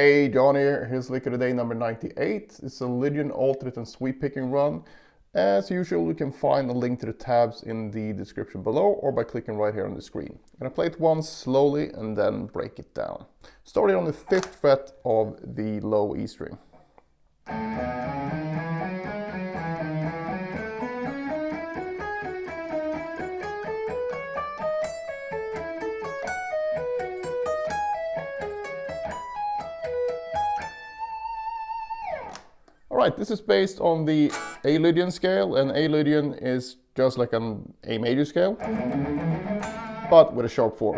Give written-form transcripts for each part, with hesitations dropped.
Hey, John here. Here's lick of the day number 98. It's a Lydian alternate and sweep picking run. As usual, you can find a link to the tabs in the description below or by clicking right here on the screen. I'm going to play it once slowly and then break it down. Starting on the 5th fret of the low E string. Alright, this is based on the A Lydian scale, and A Lydian is just like an A major scale, but with a sharp 4.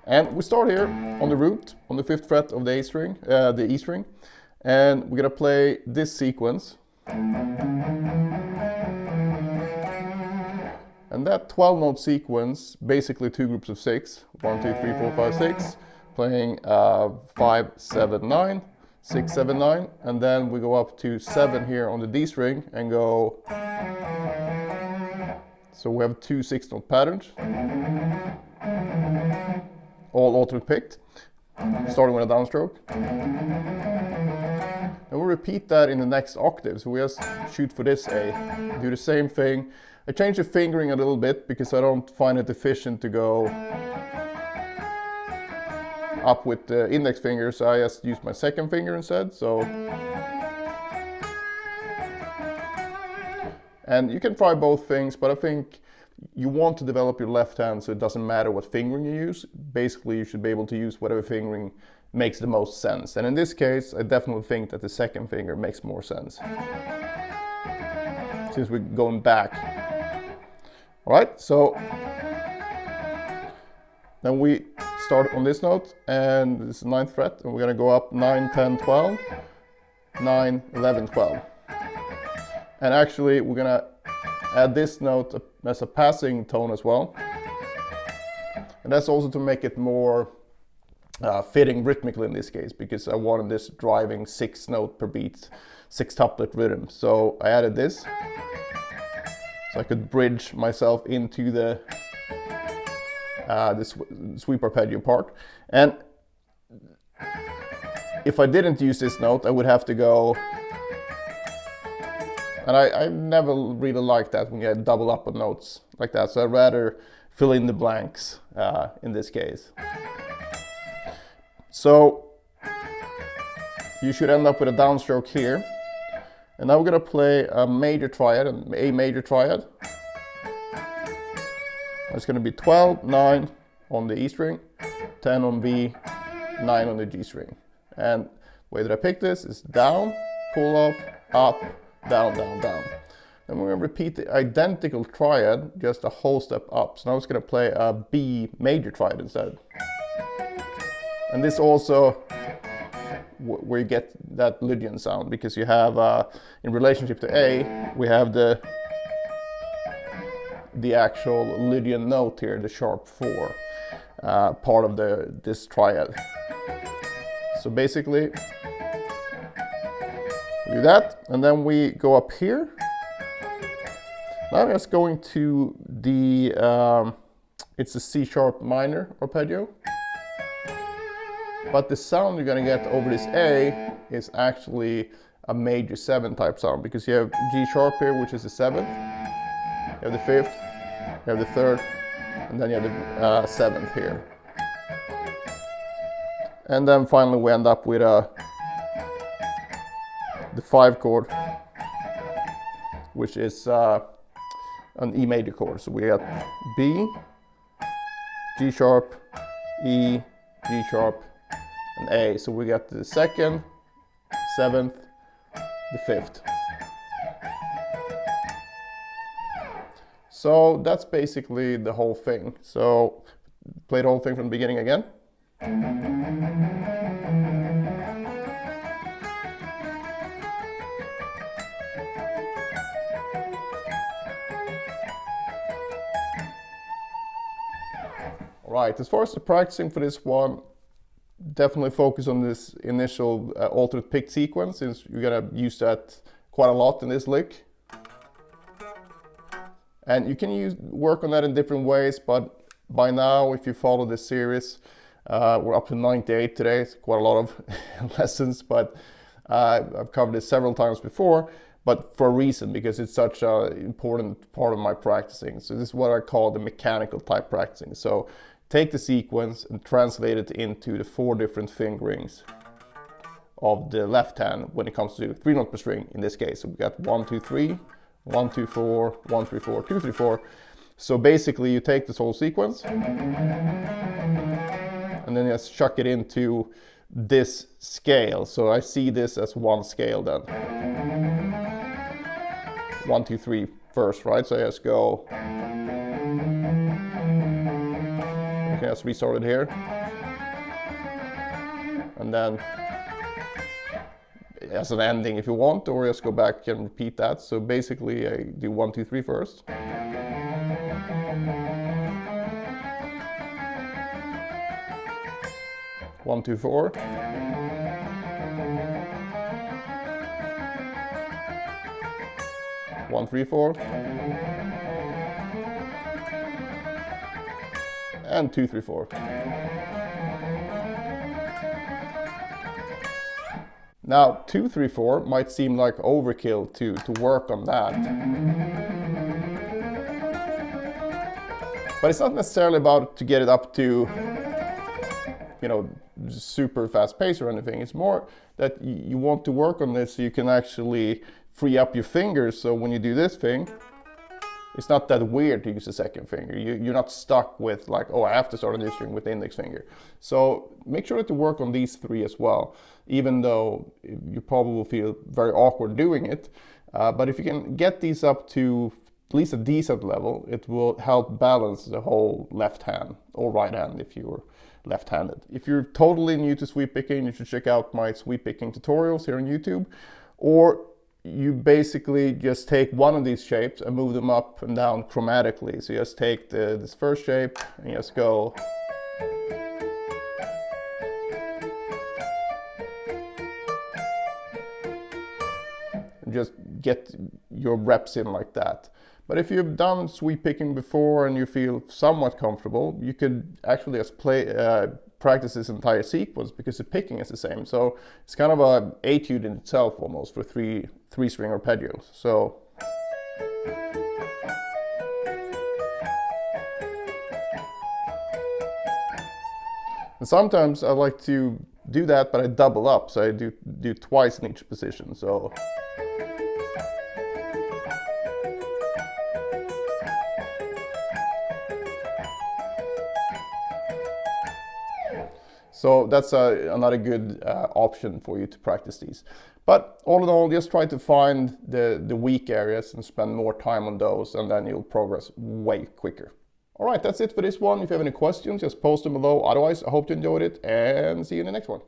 And we start here on the root, on the 5th fret of the E string, and we're gonna play this sequence. And that 12-note sequence, basically 2 groups of 6, 1, 2, 3, 4, 5, 6. Playing 5, 7, 9, 6, 7, 9, and then we go up to 7 here on the D string and go. So we have 2 6-note patterns, all alternate picked, starting with a downstroke. And we'll repeat that in the next octave. So we just shoot for this A, do the same thing. I change the fingering a little bit because I don't find it efficient to go up with the index finger, so I just use my second finger instead. And you can try both things, but I think you want to develop your left hand so it doesn't matter what fingering you use. Basically, you should be able to use whatever fingering makes the most sense. And in this case, I definitely think that the second finger makes more sense, since we're going back. All right, so then we start on this note, and this is 9th fret, and we're going to go up 9, 10, 12, 9, 11, 12. And actually, we're going to add this note as a passing tone as well. And that's also to make it more fitting rhythmically in this case, because I wanted this driving 6-note per beat, 6-tuplet rhythm. So I added this, so I could bridge myself into the sweep arpeggio part. And if I didn't use this note, I would have to go, and I never really like that when you double up on notes like that, so I'd rather fill in the blanks in this case. So you should end up with a downstroke here, and now we're gonna play a major triad, an A major triad. It's going to be 12, 9 on the E string, 10 on B, 9 on the G string. And the way that I pick this is down, pull off, up, down, down, down. Then we're going to repeat the identical triad, just a whole step up. So now it's going to play a B major triad instead. And this also where you get that Lydian sound, because you have, in relationship to A, we have the actual Lydian note here, the sharp 4, part of this triad. So basically, we do that, and then we go up here. Now I'm just going to the, it's a C sharp minor arpeggio, but the sound you're gonna get over this A is actually a major 7 type sound, because you have G sharp here, which is the 7th, you have the 5th, you have the 3rd, and then you have the 7th here. And then finally we end up with the 5 chord, which is an E major chord. So we got B, G sharp, E, G sharp, and A. So we got the 2nd, 7th, the 5th. So that's basically the whole thing. So play the whole thing from the beginning again. All right, as far as the practicing for this one, definitely focus on this initial alternate pick sequence, since you're gonna use that quite a lot in this lick. And you can work on that in different ways, but by now, if you follow this series, we're up to 98 today. It's quite a lot of lessons, but I've covered this several times before, but for a reason, because it's such an important part of my practicing. So this is what I call the mechanical type practicing. So take the sequence and translate it into the 4 different fingerings of the left hand when it comes to 3 notes per string in this case. So we got 1, 2, 3, 1, 2, 4, 1, 3, 4, 2, 3, 4. So basically you take this whole sequence and then just chuck it into this scale. So I see this as one scale then. 1, 2, 3 first, right? So I just go. Okay, let's restart it here. And then as an ending if you want, or just go back and repeat that. So basically I do 1, 2, 3 first. 1, 2, 4. One, 3, 4. And 2, 3, 4. Now 2, 3, 4 might seem like overkill to work on that. But it's not necessarily about to get it up to, you know, super fast pace or anything. It's more that you want to work on this so you can actually free up your fingers, so when you do this thing, it's not that weird to use the second finger. You're not stuck with like, oh, I have to start a new string with the index finger. So make sure that you work on these 3 as well, even though you probably will feel very awkward doing it. But if you can get these up to at least a decent level, it will help balance the whole left hand or right hand if you're left-handed. If you're totally new to sweep picking, you should check out my sweep picking tutorials here on YouTube. Or you basically just take one of these shapes and move them up and down chromatically. So you just take this first shape and just go. And just get your reps in like that. But if you've done sweep picking before and you feel somewhat comfortable, you could actually just practice this entire sequence because the picking is the same. So it's kind of a etude in itself almost for three-string arpeggios. So and sometimes I like to do that, but I double up, so I do twice in each position. So. So that's another good option for you to practice these. But all in all, just try to find the weak areas and spend more time on those, and then you'll progress way quicker. All right, that's it for this one. If you have any questions, just post them below. Otherwise, I hope you enjoyed it, and see you in the next one.